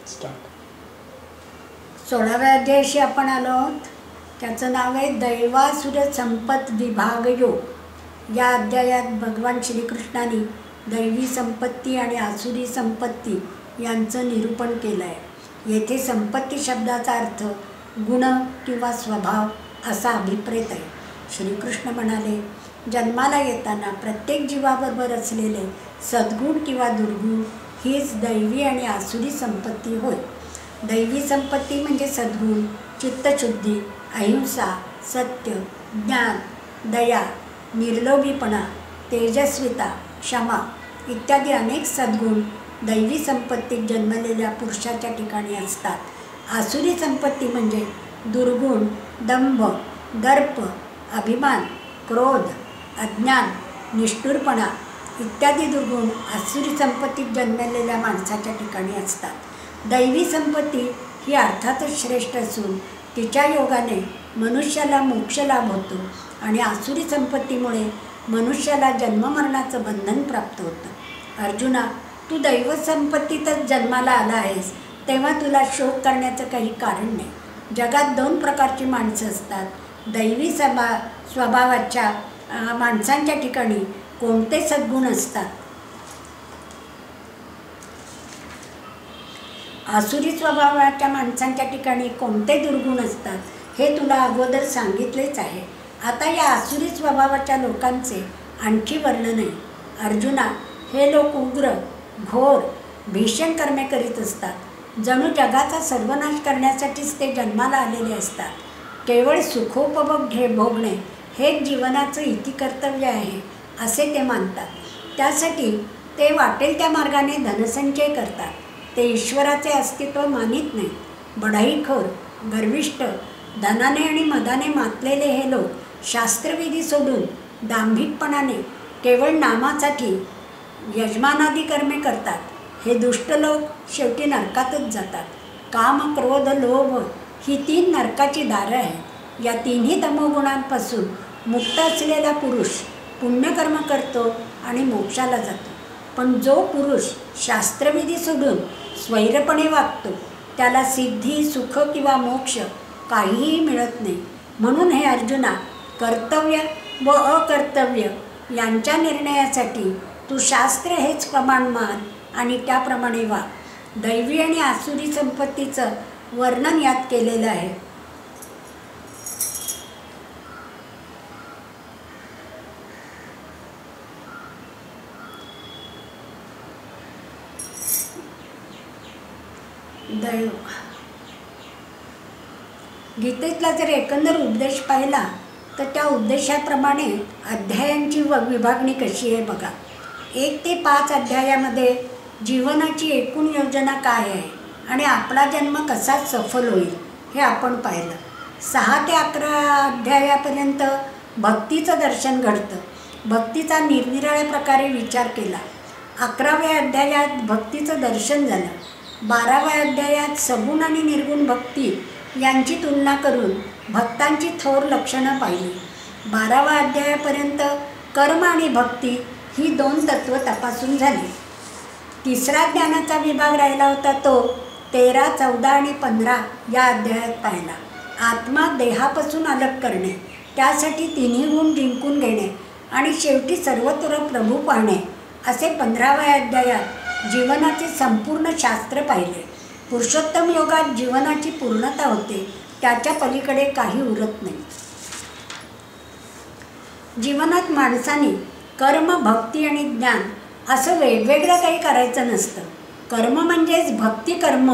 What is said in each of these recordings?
Start. 16व्या अध्यायाशी आपण आलो आहोत. त्याचं नाव आहे दैवासुर संपत विभाग योग. या अध्यायात भगवान श्रीकृष्णाने दैवी संपत्ती आणि आसुरी संपत्ती यांचं निरूपण केलं आहे. येथे संपत्ती शब्दाचा अर्थ गुण किंवा स्वभाव असा अभिप्रेत आहे. श्रीकृष्ण म्हणाले, जन्माला येताना प्रत्येक जीवाबरोबर असलेले सद्गुण किंवा दुर्गुण हीच दैवी आणि आसुरी संपत्ती होय. दैवी संपत्ती म्हणजे सद्गुण, चित्तशुद्धी, अहिंसा, सत्य, ज्ञान, दया, निर्लोभीपणा, तेजस्विता, क्षमा इत्यादी अनेक सद्गुण दैवी संपत्तीत जन्मलेल्या पुरुषाच्या ठिकाणी असतात. आसुरी संपत्ती म्हणजे दुर्गुण, दंभ, दर्प, अभिमान, क्रोध, अज्ञान, निष्ठुरपणा इत्यादी दुर्गुण आसुरी संपत्तीत जन्मलेल्या माणसाच्या ठिकाणी असतात. दैवी संपत्ती ही अर्थातच श्रेष्ठ असून तिच्या योगाने मनुष्याला मोक्ष लाभ होतो आणि आसुरी संपत्तीमुळे मनुष्याला जन्ममरणाचं बंधन प्राप्त होतं. अर्जुना, तू दैव संपत्तीतच जन्माला आला आहेस, तेव्हा तुला शोक करण्याचं काही कारण नाही. जगात 2 प्रकारची माणसं असतात. दैवी स्वभावाच्या माणसांच्या ठिकाणी कोणते सद्गुण असतात, आसुरी स्वभावाच्या माणसांच्या ठिकाणी कोणते दुर्गुण असतात हे तुला अगोदर सांगितलेच आहे. आता या आसुरी स्वभावाच्या लोकांचे आणखी वर्णन आहे. अर्जुना, हे लोक उग्र, घोर, भीषण कर्मे करीत असतात. जणू जगाचा सर्वनाश करण्यासाठीच ते जन्माला आलेले असतात. केवळ सुखोपभोग भोगणे हेच जीवनाचं इतिकर्तव्य आहे असे ते मानतात. त्यासाठी ते वाटेल त्या मार्गाने धनसंचय करतात. ते ईश्वराचे अस्तित्व मानित नाही. बढाईखोर, गर्विष्ठ, धनाने आणि मदाने मातलेले हे लोक शास्त्रविधी सोडून दांभिकपणाने केवळ नामासाठी यजमानादी कर्मे करतात. हे दुष्ट लोक शेवटी नरकातच जातात. काम, क्रोध, लोभ ही 3 नरकाची दारं आहेत. या 3ही तमोगुणांपासून मुक्त असलेला पुरुष पुण्यकर्म करतो आणि मोक्षाला जातो. पण जो पुरुष शास्त्रविधी सोडून स्वैरपणे वागतो त्याला सिद्धी, सुख किंवा मोक्ष काहीही मिळत नाही. म्हणून हे अर्जुना, कर्तव्य व अकर्तव्य यांच्या निर्णयासाठी तू शास्त्र हेच प्रमाण मान आणि त्याप्रमाणे वाग. दैवी आणि आसुरी संपत्तीचं वर्णन यात केलेलं आहे. गीतेतला जर एकंदर उद्देश पाहिला तर त्या उद्देशाप्रमाणे अध्यायांची विभागणी कशी आहे बघा. 1 ते 5 अध्यायामध्ये जीवनाची एकूण योजना काय आहे आणि आपला जन्म कसा सफल होईल हे आपण पाहिलं. 6 ते 11 अध्यायापर्यंत भक्तीचं दर्शन घडतं. भक्तीचा निरनिराळ्या प्रकारे विचार केला. 11व्या अध्यायात भक्तीचं दर्शन झालं. 12व्या अध्यायात सगुण आणि निर्गुण भक्ती यांची तुलना करून भक्तांची थोर लक्षणं पाहिली. 12व्या अध्यायापर्यंत कर्म आणि भक्ती ही 2 तत्त्व तपासून झाली. 3रा ज्ञानाचा विभाग राहिला होता तो 13, 14 आणि 15 या अध्यायात पाहिला. आत्मा देहापासून अलग करणे, त्यासाठी 3ही गुण जिंकून घेणे आणि शेवटी सर्वत्र प्रभू पाहणे असे 15व्या अध्यायात जीवनाचे संपूर्ण शास्त्र पाहिले. पुरुषोत्तम योगात जीवनाची पूर्णता होते, त्याच्या पलीकडे काही उरत नाही. जीवनात माणसाने कर्म, भक्ती आणि ज्ञान असं वेगवेगळं काही करायचं नसतं. कर्म म्हणजेच भक्ती, कर्म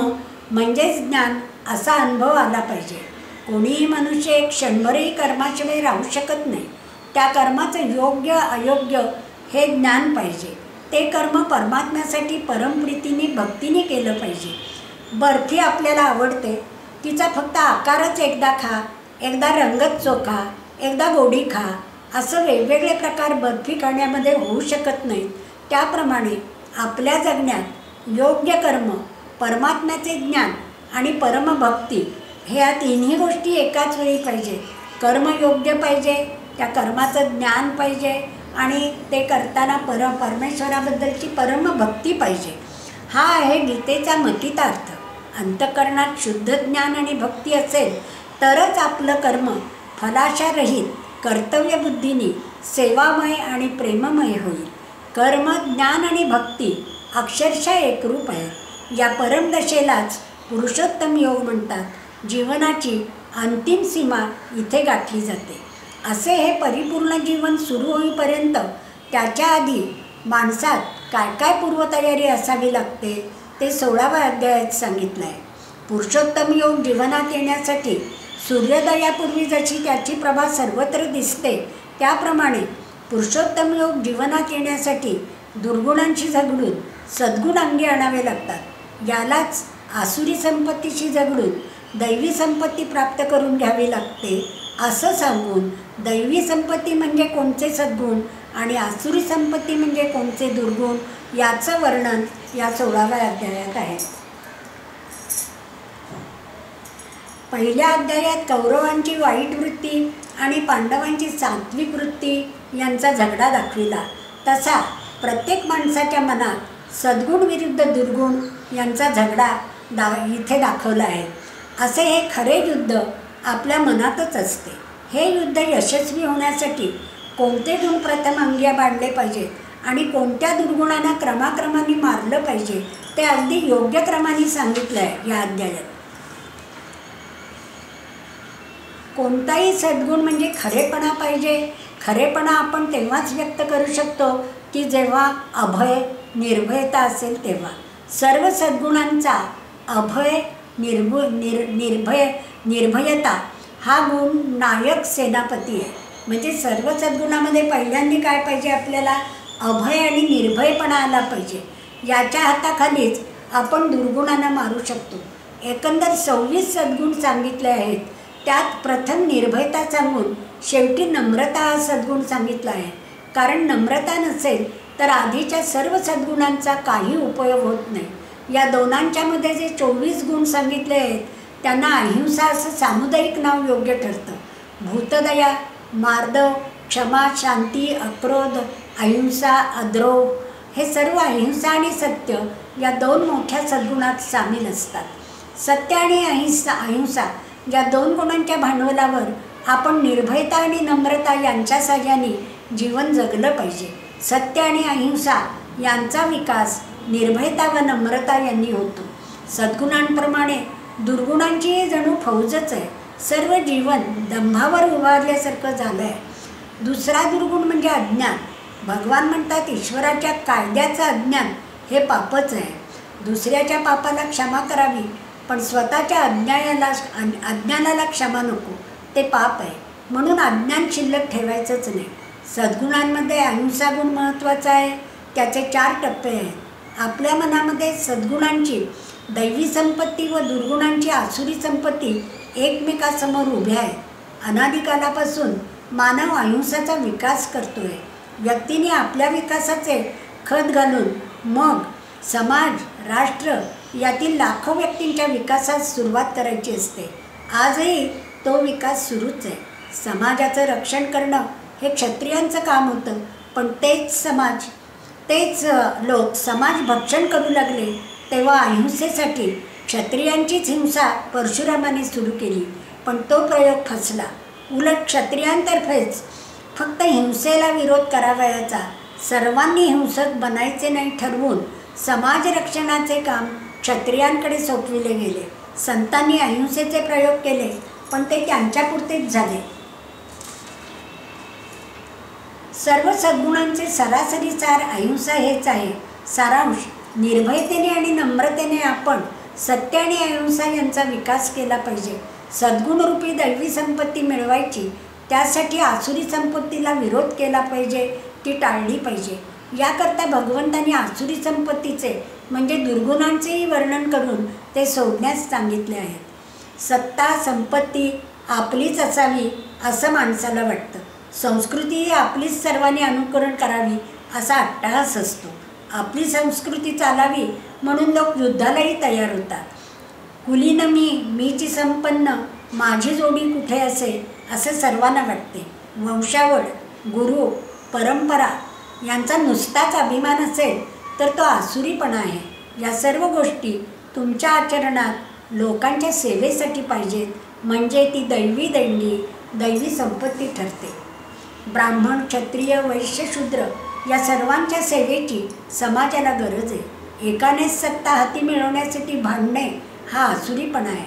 म्हणजेच ज्ञान असा अनुभव आला पाहिजे. कोणीही मनुष्य एक क्षणभरही कर्माशिवाय राहू शकत नाही. त्या कर्माचं योग्य अयोग्य हे ज्ञान पाहिजे. ते कर्म परमात्म्यासाठी परमप्रीतीने भक्तीने केलं पाहिजे. बर्फी आपल्याला आवडते, तिचा फक्त आकारच एकदा खा, एकदा रंगच चोखा, एकदा गोडी खा असं वेगवेगळे प्रकार बर्फी खाण्यामध्ये होऊ शकत नाहीत. त्याप्रमाणे आपल्या जगण्यात योग्य कर्म, परमात्म्याचे ज्ञान आणि परमभक्ती हे या 3ही गोष्टी एकाच वेळी पाहिजे. कर्म योग्य पाहिजे, त्या कर्माचं ज्ञान पाहिजे आणि ते करताना परमेश्वराबद्दलची परमभक्ती पाहिजे. हा आहे गीतेचा मतितार्थ. अंतःकरणात शुद्ध ज्ञान आणि भक्ती असेल तरच आपलं कर्म फलाशारहित कर्तव्यबुद्धीने सेवामय आणि प्रेममय होईल. कर्म, ज्ञान आणि भक्ती अक्षरशः एकरूप आहे. या परमदशेलाच पुरुषोत्तम योग म्हणतात. जीवनाची अंतिम सीमा इथे गाठली जाते. असे हे परिपूर्ण जीवन सुरू होईपर्यंत त्याच्या आधी माणसात काय काय पूर्वतयारी असावी लागते ते 16व्या अध्यायात सांगितलं आहे. पुरुषोत्तम योग जीवनात येण्यासाठी सूर्योदयापूर्वी जशी त्याची प्रभा सर्वत्र दिसते त्याप्रमाणे पुरुषोत्तम योग जीवनात येण्यासाठी दुर्गुणांशी झगडून सद्गुण अंगी आणावे लागतात. यालाच आसुरी संपत्तीशी झगडून दैवी संपत्ती प्राप्त करून घ्यावी लागते असं सांगून दैवी संपत्ती म्हणजे कोणते सद्गुण आणि आसुरी संपत्ती म्हणजे कोणते दुर्गुण याचं वर्णन या 16व्या अध्यायात आहे. पहिल्या अध्यायात कौरवांची वाईट वृत्ती आणि पांडवांची सात्विक वृत्ती यांचा झगडा दाखविला. तसा प्रत्येक माणसाच्या मनात सद्गुण विरुद्ध दुर्गुण यांचा झगडा इथे दाखवला आहे. असे हे खरे युद्ध आपल्या मनातच असते. हे युद्ध यशस्वी होण्यासाठी कोणते गुण प्रथम अंगी बांधले पाहिजेत आणि कोणत्या दुर्गुणांना क्रमाक्रमाने मारलं पाहिजे ते अगदी योग्य क्रमाने सांगितलं आहे या अध्यायात. कोणताही सद्गुण म्हणजे खरेपणा पाहिजे. खरेपणा आपण तेव्हाच व्यक्त करू शकतो की जेव्हा अभय निर्भयता असेल तेव्हा. सर्व सद्गुणांचा अभय निर्भयता हा गुण नायक सेनापती आहे. म्हणजे सर्व सद्गुणामध्ये पहिल्यांदा काय पाहिजे आपल्याला? अभय आणि निर्भयपणा आला पाहिजे. याच्या हाताखालीच आपण दुर्गुणांना मारू शकतो. एकंदर 26 सद्गुण सांगितले आहेत. त्यात प्रथम निर्भयता सांगून शेवटी नम्रता हा सद्गुण सांगितला आहे. कारण नम्रता नसेल तर आधीच्या सर्व सद्गुणांचा काही उपयोग होत नाही. या दोनांच्यामध्ये जे 24 गुण सांगितले आहेत त्यांना अहिंसा असं सामुदायिक नाव योग्य ठरतं. भूतदया, मार्दव, क्षमा, शांती, अक्रोध, अहिंसा, अद्रोह हे सर्व अहिंसा आणि सत्य या 2 मोठ्या सद्गुणात सामील असतात. सत्य आणि अहिंसा या 2 गुणांच्या भांडवलावर आपण निर्भयता आणि नम्रता यांच्या साहाय्याने जीवन जगलं पाहिजे. सत्य आणि अहिंसा यांचा विकास निर्भयता व नम्रता यांनी होतो. सद्गुणांप्रमाणे दुर्गुणांची जणू फौजच आहे. सर्व जीवन दंभावर उभारल्यासारखं झालं आहे. दुसरा दुर्गुण म्हणजे अज्ञान. भगवान म्हणतात ईश्वराच्या कायद्याचं अज्ञान हे पापच आहे. दुसऱ्याच्या पापाला क्षमा करावी पण स्वतःच्या अज्ञानाला क्षमा नको, ते पाप आहे. म्हणून अज्ञान शिल्लक ठेवायचंच नाही. सद्गुणांमध्ये अहिंसा गुण महत्त्वाचा आहे. त्याचे 4 टप्पे आहेत. आपल्या मनामध्ये सद्गुणांची दैवी संपत्ती व दुर्गुणांची आसुरी संपत्ती एकमेकासमोर उभ्या आहेत. अनादिकालापासून मानव अहिंसाचा विकास करतो आहे. व्यक्तीने आपल्या विकासाचे खत घालून मग समाज, राष्ट्र यातील लाखो व्यक्तींच्या विकासास सुरुवात करायची असते. आजही तो विकास सुरूच आहे. समाजाचं रक्षण करणं हे क्षत्रियांचं काम होतं. पण तेच लोक समाज भक्षण करू लागले तेव्हा अहिंसेसाठी क्षत्रियांचीच हिंसा परशुरामाने सुरू केली. पण तो प्रयोग फसला. उलट क्षत्रियांतर्फेच फक्त हिंसेला विरोध करावयाचा, सर्वांनी हिंसक बनायचे नाही ठरवून समाज रक्षणाचे काम क्षत्रियांकडे सोपविले गेले. संतांनी अहिंसेचे प्रयोग केले पण ते त्यांच्यापुरतेच झाले. सर्व सद्गुणांचे सरासरी सार अहिंसा हेच आहे. सारांश: निर्भयतेने आणि नम्रतेने आपण सत्य आणि अहिंसा यांचा विकास केला पाहिजे. सद्गुणरूपी दैवी संपत्ती मिळवायची, त्यासाठी आसुरी संपत्तीला विरोध केला पाहिजे, ती टाळली पाहिजे. याकरता भगवंतांनी आसुरी संपत्तीचे म्हणजे दुर्गुणांचेही वर्णन करून ते सोडण्यास सांगितले आहे. सत्ता संपत्ती आपलीच असावी असं माणसाला वाटतं. संस्कृती ही आपलीच सर्वांनी अनुकरण करावी असा अट्टहास असतो. आपली संस्कृती चालावी म्हणून लोक युद्धालाही तयार होतात. कुलीन मीची संपन्न, माझी जोडी कुठे असेल असं सर्वांना वाटते. वंशावळ, गुरु, परंपरा यांचा नुसताच अभिमान असेल तर तो आसुरीपणा आहे. या सर्व गोष्टी तुमच्या आचरणात लोकांच्या सेवेसाठी पाहिजेत, म्हणजे ती दैवी देणगी, दैवी संपत्ती ठरते. ब्राह्मण, क्षत्रिय, वैश्य, शूद्र या सर्वांच्या सेवेची समाजाला गरज आहे. एकानेच सत्ता हाती मिळवण्यासाठी भांडणे हा आसुरीपणा आहे.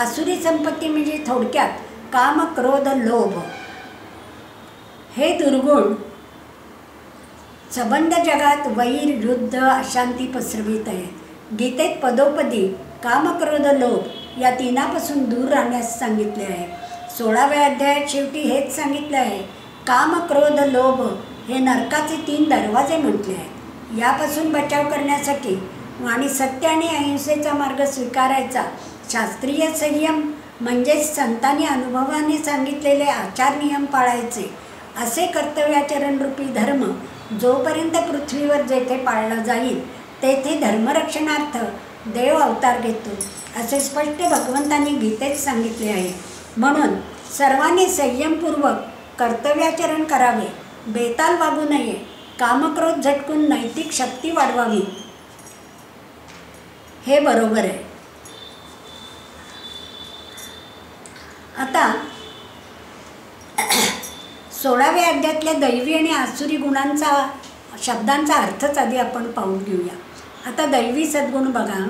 आसुरी संपत्ती म्हणजे थोडक्यात काम, क्रोध, लोभ हे दुर्गुण सबंध जगात वैर, युद्ध, अशांती पसरवित आहेत. गीतेत पदोपदी काम, क्रोध, लोभ या तिनापासून दूर राहण्यास सांगितले आहे. 16व्या अध्यायात शेवटी हेच सांगितले आहे. काम, क्रोध, लोभ हे नरकाचे 3 दरवाजे म्हटले आहेत. यापासून बचाव करण्यासाठी आणि सत्य आणि अहिंसेचा मार्ग स्वीकारायचा शास्त्रीय संयम म्हणजेच संतांनी अनुभवाने सांगितलेले आचार नियम पाळायचे. असे कर्तव्याचरण रूपी धर्म जोपर्यंत पृथ्वीवर जेथे पाळला जाईल तेथे धर्मरक्षणार्थ देव अवतार घेतो असे स्पष्ट भगवंतांनी गीतेत सांगितले आहे. म्हणून सर्वांनी संयमपूर्वक कर्तव्याचरण करावे, बेताल वागू नये, कामक्रोध झटकून नैतिक शक्ती वाढवावी, हे बरोबर आहे. आता 16व्या अध्यायातल्या दैवी आणि आसुरी गुणांचा शब्दांचा अर्थच आधी आपण पाहून घेऊया. आता दैवी सद्गुण बघा.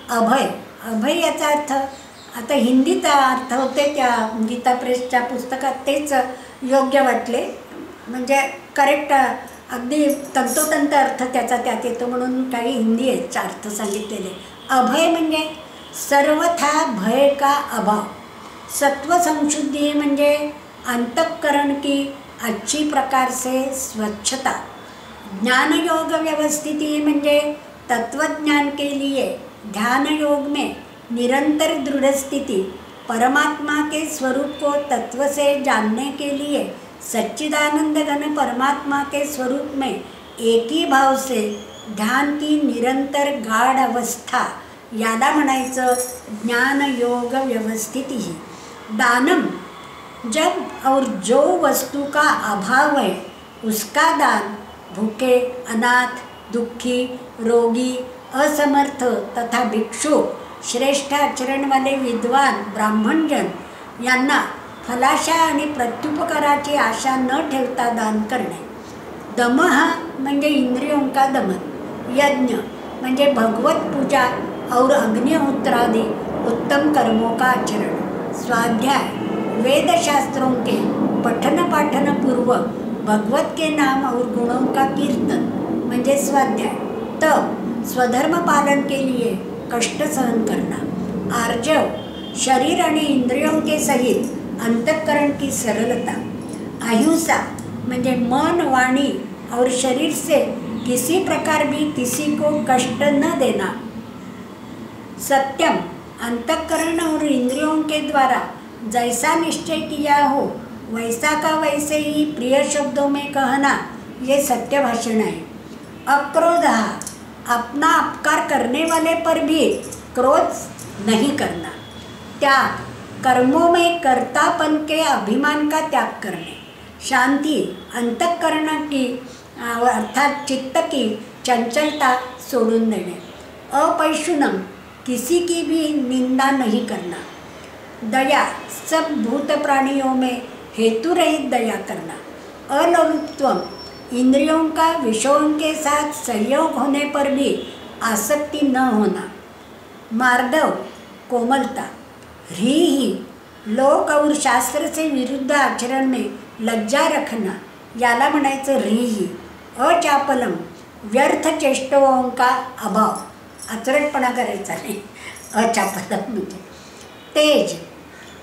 अभय, अभय याचा अर्थ आता हिंदीत अर्थ होते त्या गीता प्रेसच्या पुस्तकात तेच योग्य वाटले, म्हणजे करेक्ट अगदी तंतोतंत अर्थ त्याचा त्यात येतो म्हणून काही हिंदी आहेत अर्थ सांगितलेले. अभय म्हणजे सर्वथा भय का अभाव, सत्व संशुद्धी म्हणजे अंतःकरण की अच्छी प्रकार से स्वच्छता, ज्ञान योग व्यवस्थिति म्हणजे तत्वज्ञान के लिए ध्यान योग में निरंतर दृढ़ स्थिति, परमात्मा के स्वरूप को तत्व से जानने के लिए सच्चिदानंद घन परमात्मा के स्वरूप में एक ही भाव से ध्यान की निरंतर गाढ़ अवस्था, याला म्हणायचं ज्ञान योग व्यवस्थिति. दानम, जब और जो वस्तु का अभाव है उसका दान भूखे, अनाथ, दुखी, रोगी, असमर्थ तथा भिक्षु, श्रेष्ठ आचरण वाले विद्वान ब्राह्मणजन यांना फलाशा आणि प्रत्युपकाराची आशा न ठेवता दान करणे. दमः म्हणजे इंद्रियों का दमन. यज्ञ म्हणजे भगवत पूजा और अग्निहोत्रादि उत्तम कर्मों का आचरण. स्वाध्याय, वेद शास्त्रों के पठन पाठन पूर्वक भगवत के नाम और गुणों का कीर्तन म्हणजे स्वाध्याय. तप, स्वधर्म पालन के लिए कष्ट सहन करना. आर्जव, शरीर आणि इंद्रियों के सहित अंतःकरण की सरलता. अहिंसा म्हणजे मन, वाणी और शरीर से किसी प्रकार भी किसी को कष्ट न देना. सत्यम, अंतःकरण और इंद्रियों के द्वारा जैसा निश्चय किया हो वैसा का वैसे ही प्रिय शब्दों में कहना, ये सत्य भाषण है. अक्रोध, अपना अपकार करने वाले पर भी क्रोध नहीं करना. त्याग, कर्मों में कर्तापन के अभिमान का त्याग करणे. शांति, अंतःकरण की अर्थात चित्त की चंचलता सोडून देणे. अपैशुनम, किसी की भी निंदा नहीं करना. दया, सब भूत प्राणियों में हेतु रहित दया करना. अलोलुप्त्वम, इंद्रियों का विषयों के साथ संयोग होने पर भी आसक्ति न होना. मार्दव, कोमलता. ह्रीहि, लोक और शास्त्र से विरुद्ध आचरण में लज्जा रखना, याला म्हणायचं ह्रीहि. अचापलम, व्यर्थ चेष्टाओं का अभाव, आचरटपणा करायचा नाही. अचापलम म्हणजे तेज.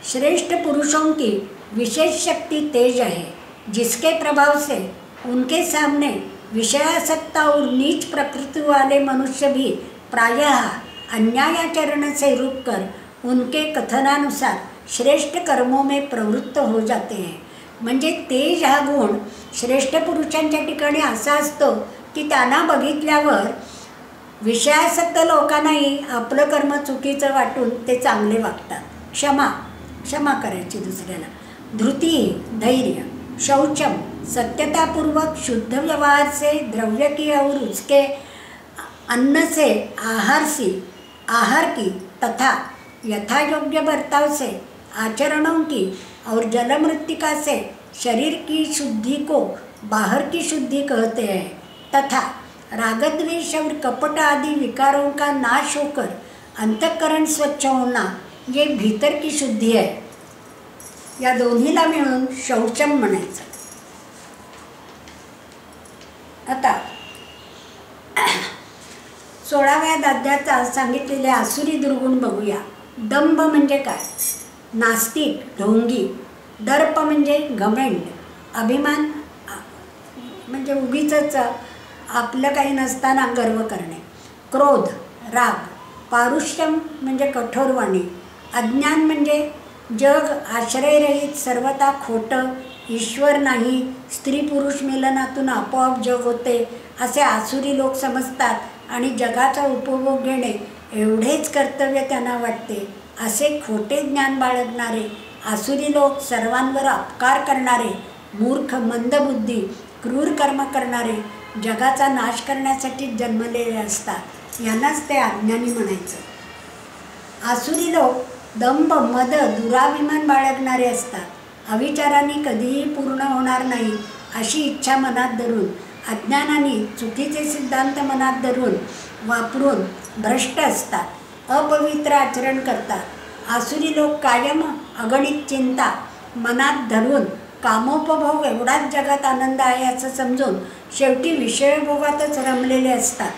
श्रेष्ठ पुरुषों की विशेष शक्ति तेज है, जिसके प्रभाव से उनके सामने विषयासक्ता और नीच प्रकृति वाले मनुष्य भी प्रायः अन्यायाचरण से रुककर उनके कथनानुसार श्रेष्ठ कर्मों में प्रवृत्त हो जाते हैं. म्हणजे तेज हा गुण श्रेष्ठ पुरुषांच्या ठिकाणी असा असतो की त्यांना बघितल्यावर विषयासक्त लोकांनाही आपलं कर्म चुकीचं वाटून ते चांगले वागतात. क्षमा करायची दुसऱ्याला. धृती, धैर्य. शौचम, सत्यतापूर्वक शुद्ध व्यवहार से द्रव्य की और उसके अन्न से आहार सी आहार की तथा यथा योग्य बर्ताव से आचरणों की और जल मृत्तिका से शरीर की शुद्धि को बाहर की शुद्धि कहते हैं, तथा रागद्वेष और कपट आदि विकारों का नाश होकर अंतःकरण स्वच्छ होना ये भीतर की शुद्धि है. या दोन्हीला मिळून शौचम म्हणायचं. आता 16व्या अध्यायात सांगितलेले आसुरी दुर्गुण बघूया. दंभ म्हणजे काय? नास्तिक, ढोंगी. दर्प म्हणजे घमेंड, अभिमान म्हणजे उगीचच आपलं काही नसताना गर्व करणे. क्रोध, राग. पारुष्यम म्हणजे कठोरवाणी. अज्ञान म्हणजे जग आश्रयरहित, सर्वथा खोटं, ईश्वर नाही, स्त्री पुरुष मिलनातून आपोआप जग होते असे आसुरी लोक समजतात आणि जगाचा उपभोग घेणे एवढेच कर्तव्य त्यांना वाटते. असे खोटे ज्ञान बाळगणारे आसुरी लोक सर्वांवर अपकार करणारे, मूर्ख, मंदबुद्धी, क्रूर कर्म करणारे, जगाचा नाश करण्यासाठी जन्मलेले असतात. यांनाच ते अज्ञानी म्हणायचं. आसुरी लोक दंभ, मद, दुराभिमान बाळगणारे असतात. अविचारांनी कधीही पूर्ण होणार नाही अशी इच्छा मनात धरून, अज्ञानाने चुकीचे सिद्धांत मनात धरून वापरून भ्रष्ट असतात. अपवित्र आचरण करतात. आसुरी लोक कायम अगणित चिंता मनात धरून कामोपभोग एवढाच जगात आनंद आहे असं समजून शेवटी विषयभोगातच रमलेले असतात.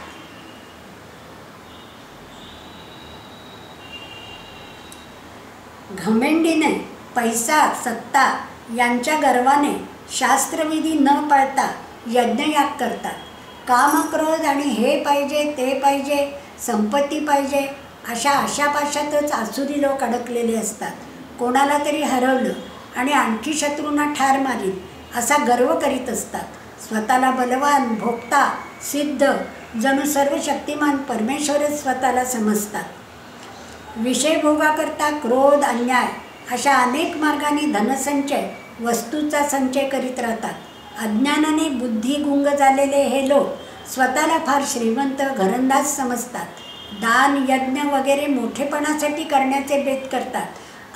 घमेंडीने, पैसा, सत्ता यांच्या गर्वाने शास्त्रविधी न पाळता यज्ञयाग करतात. काम, क्रोध आणि हे पाहिजे, ते पाहिजे, संपत्ती पाहिजे अशा आशापाशातच आसुरी लोक अडकलेले असतात. कोणाला तरी हरवलं आणि आणखी शत्रूंना ठार मारील असा गर्व करीत असतात. स्वतःला बलवान, भोक्ता, सिद्ध, जणू सर्व शक्तिमान परमेश्वरच स्वतःला समजतात. विषयभोगाकरता क्रोध, अन्याय अशा अनेक मार्गाने धनसंचय, वस्तूचा संचय करीत राहतात. अज्ञानाने बुद्धिगुंग झालेले हे लोक स्वतःला फार श्रीमंत, घरंदाज समजतात. दान, यज्ञ वगैरे मोठेपणासाठी करण्याचे बेत करतात.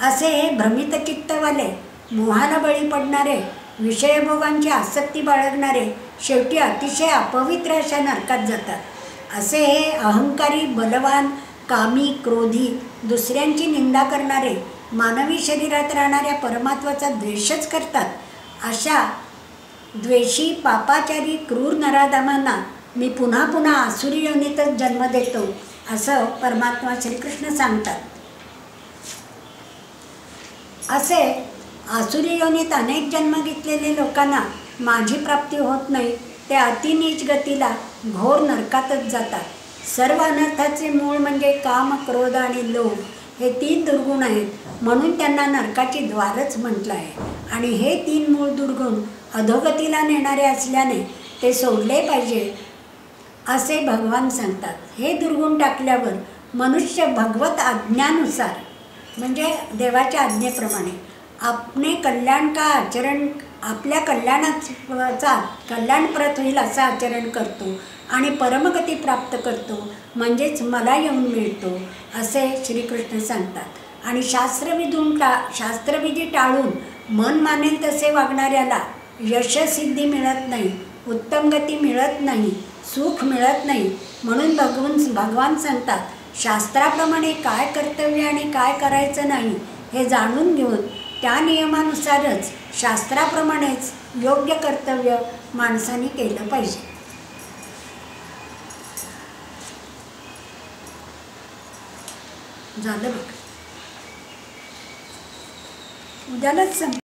असे हे भ्रमित चित्तवाले, मोहाला बळी पडणारे, विषयभोगांची आसक्ती बाळगणारे शेवटी अतिशय अपवित्र अशा नरकात जातात. असे हे अहंकारी, बलवान, कामी, क्रोधी, दुसऱ्यांची निंदा करणारे, मानवी शरीरात राहणाऱ्या परमात्वाचा द्वेषच करतात. अशा द्वेषी, पापाचारी, क्रूर नराधमांना मी पुन्हा पुन्हा आसुरी योनीतच जन्म देतो असं परमात्मा श्रीकृष्ण सांगतात. असे आसुरी योनीत अनेक जन्म घेतलेले लोकांना माझी प्राप्ती होत नाही. ते अतिनीच गतीला, घोर नरकातच जातात. सर्व अनर्थाचे मूळ म्हणजे काम, क्रोध आणि लोभ हे 3 दुर्गुण आहेत. म्हणून त्यांना नरकाची द्वारच म्हटलं आहे. आणि हे 3 मूळ दुर्गुण अधोगतीला नेणारे असल्याने ते सोडले पाहिजे असे भगवान सांगतात. हे दुर्गुण टाकल्यावर मनुष्य भगवत आज्ञानुसार म्हणजे देवाच्या आज्ञेप्रमाणे आपले कल्याण का आचरण, आपल्या कल्याणप्रत होईल असं आचरण करतो आणि परमगती प्राप्त करतो, म्हणजेच मला येऊन मिळतो असे श्रीकृष्ण सांगतात. आणि शास्त्रविधी टाळून मन मानेल तसे वागणाऱ्याला यशसिद्धी मिळत नाही, उत्तम गती मिळत नाही, सुख मिळत नाही. म्हणून भगवान सांगतात, शास्त्राप्रमाणे काय कर्तव्य आणि काय करायचं नाही हे जाणून घेऊन त्या नियमानुसारच शास्त्राप्रमाणेच योग्य कर्तव्य माणसाने केलं पाहिजे. झालं बघ, उद्यालाच